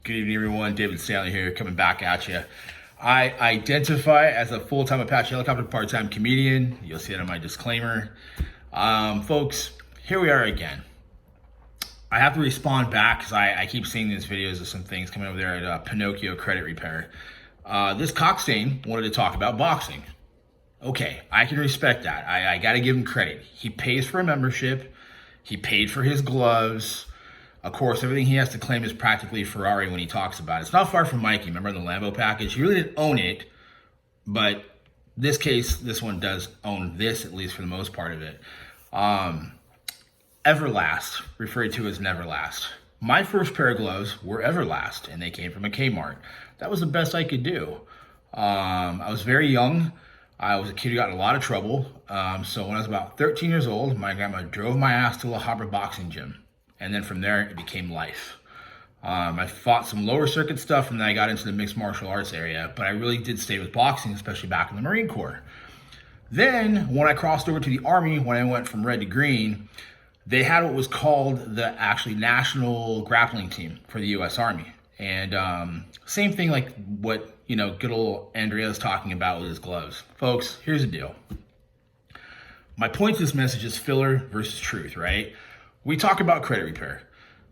Good evening, everyone. David Stanley here, coming back at you. I identify as a full-time Apache Helicopter part-time comedian. You'll see that in my disclaimer. Folks, here we are again. I have to respond back because I keep seeing these videos of some things coming over there at Pinocchio Credit Repair. This cockstain wanted to talk about boxing. Okay, I can respect that. I got to give him credit. He pays for a membership. He paid for his gloves. Of course, everything he has to claim is practically Ferrari when he talks about it. It's not far from Mikey. Remember the Lambo package? He really didn't own it, but this one does own this, at least for the most part of it. Everlast, referred to as Neverlast. My first pair of gloves were Everlast, and they came from a Kmart. That was the best I could do. I was very young. I was a kid who got in a lot of trouble. So when I was about 13 years old, my grandma drove my ass to La Habra boxing gym. And then from there, it became life. I fought some lower circuit stuff, and then I got into the mixed martial arts area. But I really did stay with boxing, especially back in the Marine Corps. Then, when I crossed over to the Army, when I went from red to green, they had what was called the actually national grappling team for the U.S. Army. And same thing like what, good old Andrea is talking about with his gloves. Folks, here's the deal. My point to this message is filler versus truth, right? We talk about credit repair.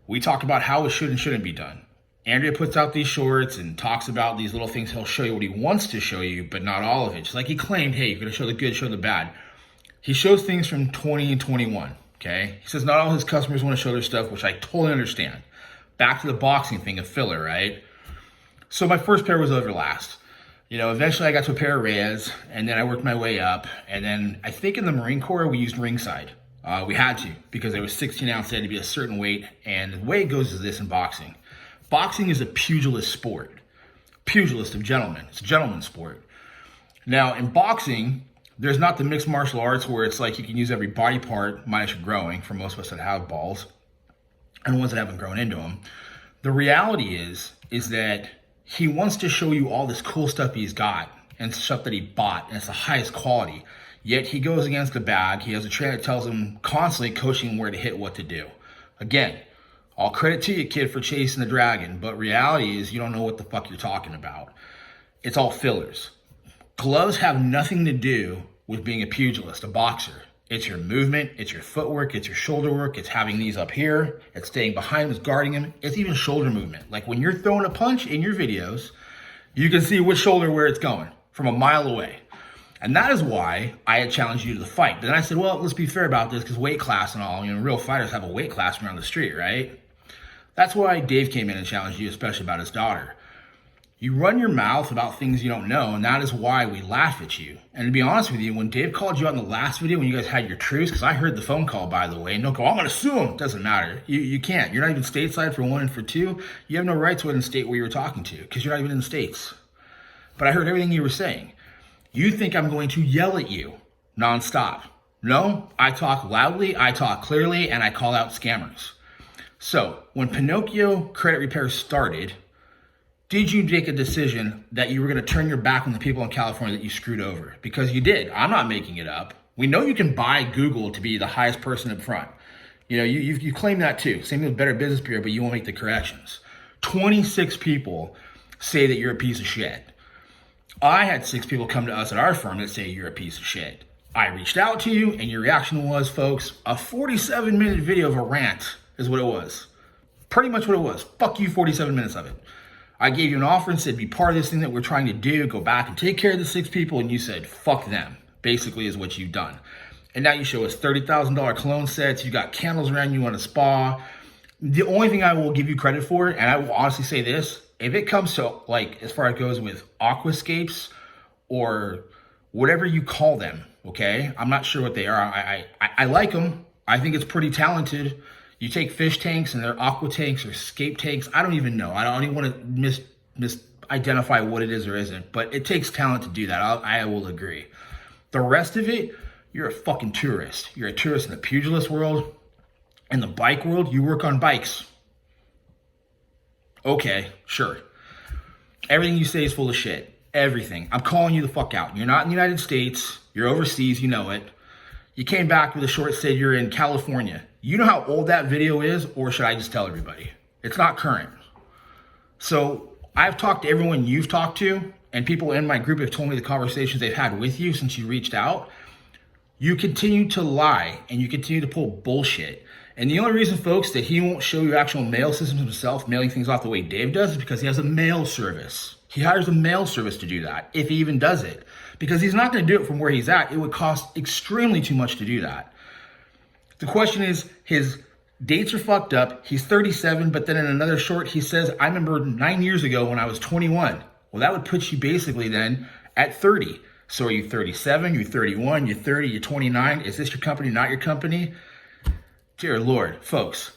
We talk about how it should and shouldn't be done. Andrea puts out these shorts and talks about these little things. He'll show you what he wants to show you, but not all of it. Just like he claimed, hey, you're going to show the good, show the bad. He shows things from 20 and 21, okay? He says not all his customers want to show their stuff, which I totally understand. Back to the boxing thing of filler, right? So my first pair was Everlast. Eventually I got to a pair of Reyes, and then I worked my way up. And then I think in the Marine Corps, we used ringside. We had to, because there was 16 ounce, they had to be a certain weight. And the way it goes is this in boxing. Boxing is a pugilist sport. Pugilist of gentlemen. It's a gentleman's sport. Now, in boxing, there's not the mixed martial arts where it's like you can use every body part minus your growing, for most of us that have balls, and the ones that haven't grown into them. The reality is that he wants to show you all this cool stuff he's got and stuff that he bought, and it's the highest quality. Yet he goes against the bag. He has a trainer that tells him constantly coaching him where to hit, what to do. Again, all credit to you, kid, for chasing the dragon, but reality is you don't know what the fuck you're talking about. It's all fillers. Gloves have nothing to do with being a pugilist, a boxer. It's your movement, it's your footwork, it's your shoulder work, it's having these up here, it's staying behind him, it's guarding him, it's even shoulder movement. Like when you're throwing a punch in your videos, you can see which shoulder where it's going from a mile away. And that is why I had challenged you to the fight. Then I said, well, let's be fair about this because weight class and all, real fighters have a weight class around the street, right? That's why Dave came in and challenged you, especially about his daughter. You run your mouth about things you don't know, and that is why we laugh at you. And to be honest with you, when Dave called you out in the last video, when you guys had your truce, because I heard the phone call, by the way, and don't go, I'm going to sue him. It doesn't matter. You can't. You're not even stateside for one and for two. You have no right to it in the state where you were talking to because you're not even in the States. But I heard everything you were saying. You think I'm going to yell at you nonstop. No, I talk loudly, I talk clearly, and I call out scammers. So when Pinocchio Credit Repair started, did you make a decision that you were going to turn your back on the people in California that you screwed over? Because you did. I'm not making it up. We know you can buy Google to be the highest person up front. You claim that too. Same thing with Better Business Bureau, but you won't make the corrections. 26 people say that you're a piece of shit. I had 6 people come to us at our firm that say you're a piece of shit. I reached out to you, and your reaction was, folks, a 47-minute video of a rant is what it was. Pretty much what it was. Fuck you, 47 minutes of it. I gave you an offer and said, be part of this thing that we're trying to do. Go back and take care of the 6 people. And you said, fuck them, basically is what you've done. And now you show us $30,000 cologne sets. You got candles around you on a spa. The only thing I will give you credit for, and I will honestly say this, if it comes to, as far as it goes with aquascapes or whatever you call them, okay? I'm not sure what they are. I like them. I think it's pretty talented. You take fish tanks and they're aqua tanks or scape tanks. I don't even know. I don't even want to misidentify what it is or isn't, but it takes talent to do that. I will agree. The rest of it, you're a fucking tourist. You're a tourist in the pugilist world. In the bike world, you work on bikes. Okay, sure. Everything you say is full of shit. Everything. I'm calling you the fuck out. You're not in the United States. You're overseas. You know it. You came back with a short said you're in California. You know how old that video is, or should I just tell everybody? It's not current. So I've talked to everyone you've talked to, and people in my group have told me the conversations they've had with you since you reached out. You continue to lie and you continue to pull bullshit. And the only reason, folks, that he won't show you actual mail systems himself, mailing things off the way Dave does, is because he has a mail service. He hires a mail service to do that, if he even does it. Because he's not going to do it from where he's at. It would cost extremely too much to do that. The question is, his dates are fucked up. He's 37, but then in another short, he says, I remember 9 years ago when I was 21. Well, that would put you basically then at 30. So are you 37, you're 31, you're 30, you're 29? Is this your company, not your company? Dear Lord, folks,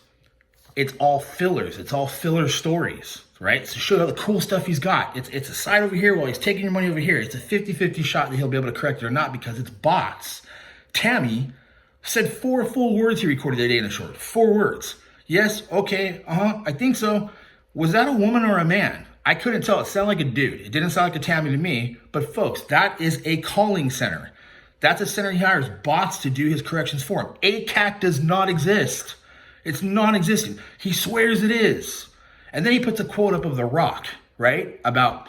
it's all fillers. It's all filler stories, right? So show all the cool stuff he's got. It's a side over here while he's taking your money over here. It's a 50-50 shot that he'll be able to correct it or not because it's bots. Tammy said 4 full words he recorded that day in a short. 4 words. Yes, okay, I think so. Was that a woman or a man? I couldn't tell. It sounded like a dude. It didn't sound like a Tammy to me. But folks, that is a calling center. That's a center he hires bots to do his corrections for him. ACAC does not exist. It's non-existent. He swears it is. And then he puts a quote up of The Rock, right? About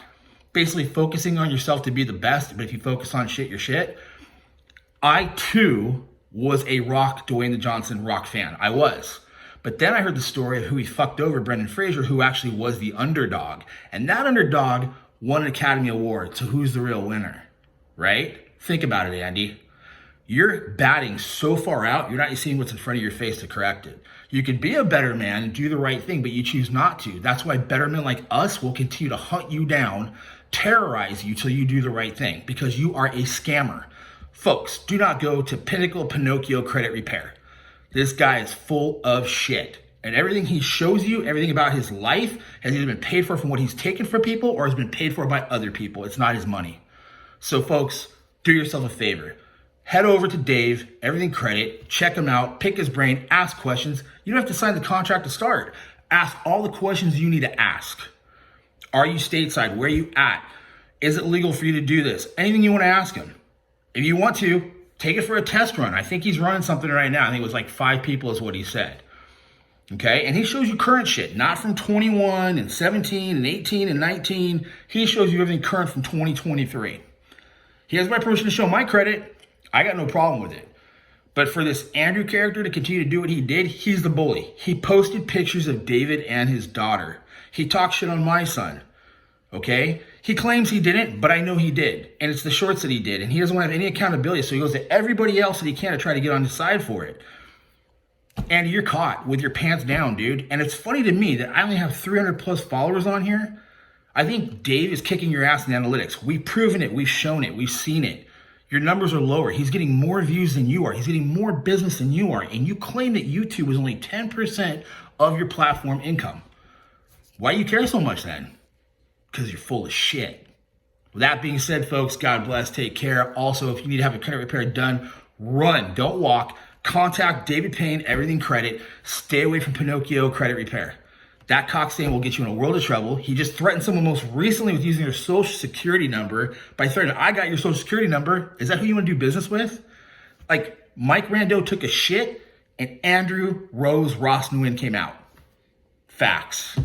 basically focusing on yourself to be the best, but if you focus on shit, you're shit. I, too, was a Dwayne the Johnson Rock fan. I was. But then I heard the story of who he fucked over, Brendan Fraser, who actually was the underdog. And that underdog won an Academy Award. So who's the real winner, right? Think about it, Andy. You're batting so far out, you're not seeing what's in front of your face to correct it. You can be a better man and do the right thing, but you choose not to. That's why better men like us will continue to hunt you down, terrorize you till you do the right thing, because you are a scammer. Folks, do not go to Pinocchio Credit Repair. This guy is full of shit. And everything he shows you, everything about his life, has either been paid for from what he's taken from people or has been paid for by other people. It's not his money. So folks, do yourself a favor. Head over to Dave, Everything Credit, check him out, pick his brain, ask questions. You don't have to sign the contract to start. Ask all the questions you need to ask. Are you stateside? Where are you at? Is it legal for you to do this? Anything you want to ask him. If you want to, take it for a test run. I think he's running something right now. I think it was like 5 people is what he said. Okay, and he shows you current shit, not from 21 and 17 and 18 and 19. He shows you everything current from 2023. He has my permission to show my credit. I got no problem with it. But for this Andrew character to continue to do what he did, he's the bully. He posted pictures of David and his daughter. He talked shit on my son. Okay? He claims he didn't, but I know he did. And it's the shorts that he did. And he doesn't want to have any accountability. So he goes to everybody else that he can to try to get on his side for it. And you're caught with your pants down, dude. And it's funny to me that I only have 300 plus followers on here. I think Dave is kicking your ass in analytics. We've proven it. We've shown it. We've seen it. Your numbers are lower. He's getting more views than you are. He's getting more business than you are. And you claim that YouTube is only 10% of your platform income. Why do you care so much then? Because you're full of shit. With that being said, folks, God bless. Take care. Also, if you need to have a credit repair done, run. Don't walk. Contact David Payne, Everything Credit. Stay away from Pinocchio Credit Repair. That cockstain will get you in a world of trouble. He just threatened someone most recently with using their social security number by threatening, I got your social security number. Is that who you want to do business with? Like, Mike Rando took a shit and Andrew Ross Ngyuen came out. Facts.